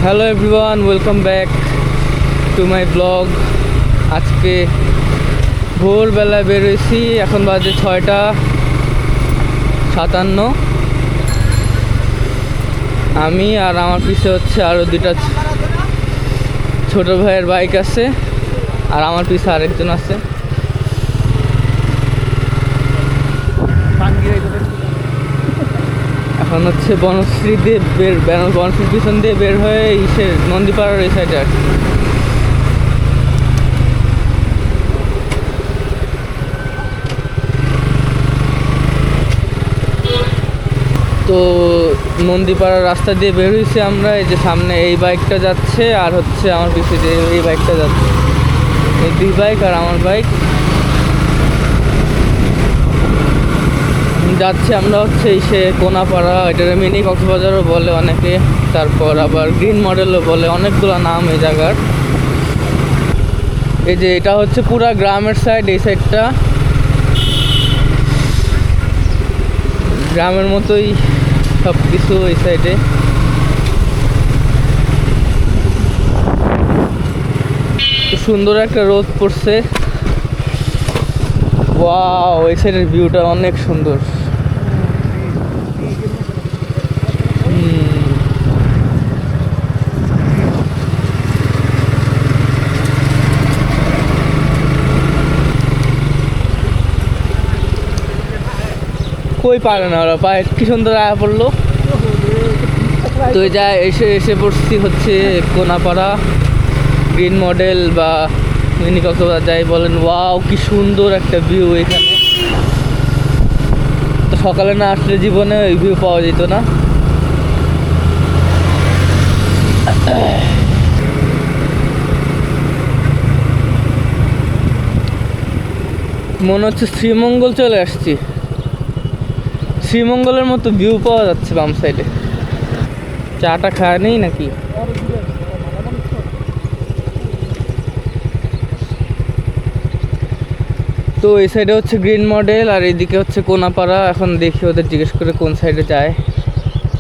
Hello everyone, welcome back to my blog. আজকে ভোরবেলা বেরোয়েছি, এখন বাজে 6:57। আমি আর আমার পিছে হচ্ছে আরও দুটা ছোট ভাইয়ের বাইক আছে, আর আমার পিছে আরেকজন আছে। এখন হচ্ছে বনশ্রী দিয়ে বনশ্রীর পিছন দিয়ে বের হয়ে নন্দীপাড়ার এই সাইডে আসছে। তো নন্দীপাড়ার রাস্তা দিয়ে বের হয়েছি আমরা। এই যে সামনে এই বাইকটা যাচ্ছে, আর হচ্ছে আমার পিছে যে এই বাইকটা যাচ্ছে, এই দুই বাইক আর আমার বাইক যাচ্ছে। আমরা হচ্ছে কোনাপাড়া, এটার মিনি কক্সবাজারও বলে অনেকে, তারপর আবার গ্রিন মডেলও বলে, অনেকগুলো নাম এই জায়গার। এই যে এটা হচ্ছে পুরা গ্রামের সাইড, এই সাইডটা গ্রামের মতোই সব কিছু এই সাইডে। সুন্দর একটা রোদ পড়ছে, ওয়াও! এই সাইডের ভিউটা অনেক সুন্দর। কই পারে না ওরা, পায়ে কি সুন্দর আয়া পড়লো। তো যা এসে পড়ছি হচ্ছে কোনাপাড়া, গ্রিন মডেল বা মিনি কক্সবাজার যাই বলেন। ওয়াও, কি সুন্দর একটা ভিউ এখানে। তো সকালে না আসলে জীবনে ওই ভিউ পাওয়া যেত না। মনে হচ্ছে শ্রীমঙ্গল চলে আসছি, শ্রীমঙ্গলের মতো ভিউ পাওয়া যাচ্ছে বাম সাইডে। চাটা খায় নেই নাকি? তো এই সাইডে হচ্ছে গ্রিন মডেল, আর এইদিকে হচ্ছে কোনাপাড়া। এখন দেখি ওদের জিজ্ঞেস করে কোন সাইডে যায়।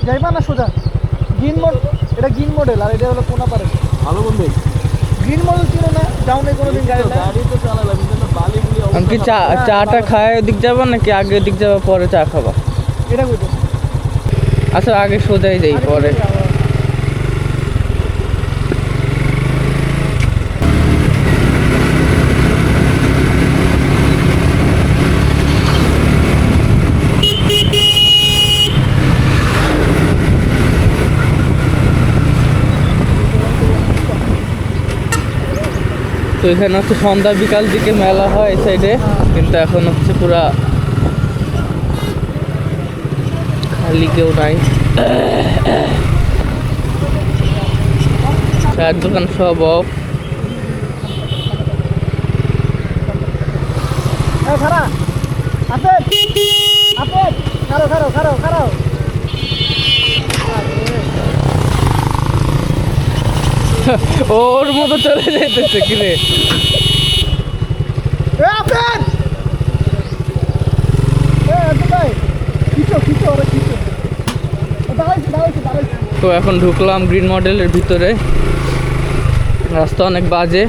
যাইবা না সোজা গ্রিন মডেল, এটা গ্রিন মডেল আর এটা হলো কোনাপাড়া। ভালো বন্ধু, গ্রিন মডেল ছিল না, ডাউনে কোনোদিন গাড়ি তো চালালাম, কিন্তু বালিগুলি আমি কি চাটা খায় ওদিক যাবো নাকি আগে ওদিক যাবো পরে চা খাবা? এটা কইতো। আচ্ছা, আগে সোজাই যাই পরে। তো এখানে হচ্ছে সন্ধ্যা বিকাল দিকে মেলা হয় এই সাইডে, কিন্তু এখন হচ্ছে পুরা খালি, কেউ নাই। চায়ের দোকান সব অফ। খারা আপেল আপেল, খারো খারো খারো খারো। ওর মতো চলে যেতেছে কিরে। আপেল তো এখন ঢুকলাম গ্রিন মডেলের ভিতরে, রাস্তা অনেক বাজে।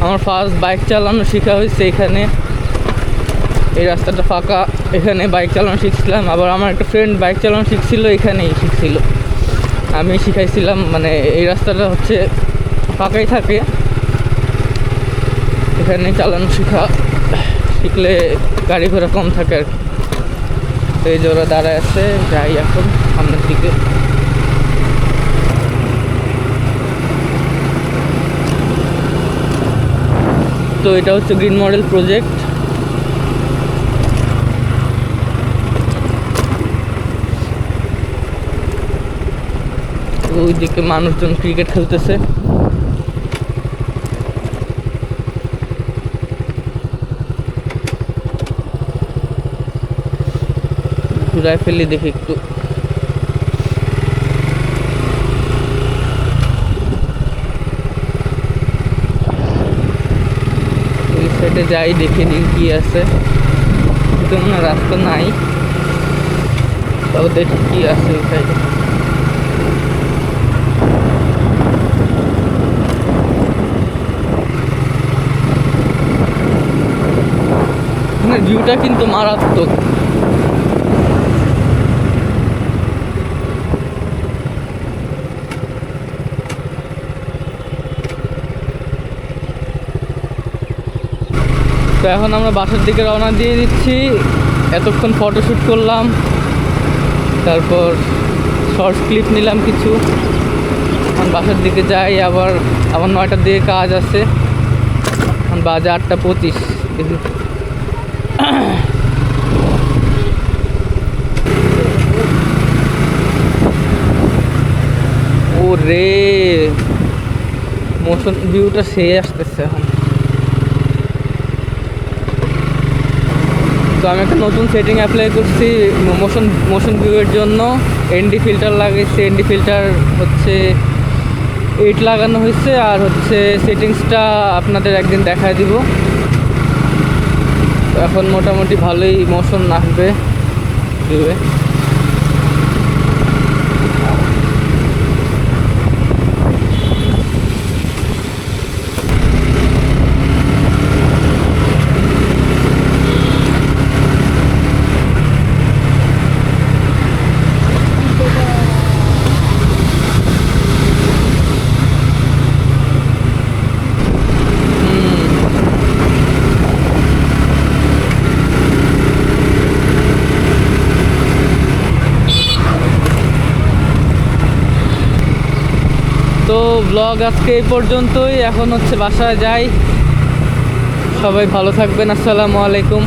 আমার ফার্স্ট বাইক চালানো শেখা হয়েছে এখানে। এই রাস্তাটা ফাঁকা, এখানে বাইক চালানো শিখছিলাম। আবার আমার একটা ফ্রেন্ড বাইক চালানো শিখছিল, এখানেই শিখছিল, আমি শিখাইছিলাম। মানে এই রাস্তাটা হচ্ছে ফাঁকাই থাকে, এখানে চালানো শিখলে গাড়ি ঘোড়া কম থাকে আর কি। তো এই যে ওরা দাঁড়ায় আছে, যাই এখন সামনের দিকে। তো এটা হচ্ছে গ্রিন মডেল প্রজেক্ট। ওইদিকে মানুষজন ক্রিকেট খেলতেছে। ঘুরায় ফেলি দেখি একটু। সাইডে যাই, দেখে নিই কি আছে। কিন্তু মনে রাস্তা নাই, তাও দেখি কি আছে ওই সাইডে। ভিউটা কিন্তু মারাত্মক। তো এখন আমরা বাসার দিকে রওনা দিয়ে দিচ্ছি। এতক্ষণ ফটোশ্যুট করলাম, তারপর শর্টস ক্লিপ নিলাম কিছু। এখন বাসার দিকে যাই, আবার 9টার দিকে কাজ আছে। এখন বাজে 8:25। ও রে, মোশন ভিউটা সে আসতেছে এখন। তো আমি একটা নতুন সেটিং অ্যাপ্লাই করছি মোশন ভিউয়ের জন্য। এনডি ফিল্টার লাগাইছি। এনডি ফিল্টার হচ্ছে 8 লাগানো হয়েছে, আর হচ্ছে সেটিংসটা আপনাদের একদিন দেখায় দিব। তো এখন মোটামুটি ভালোই মোশন আসবে ভিউয়ে। তো ব্লগ আজকে এই পর্যন্তই। এখন হচ্ছে বাসায় যাই। সবাই ভালো থাকবেন। আসসালামু আলাইকুম।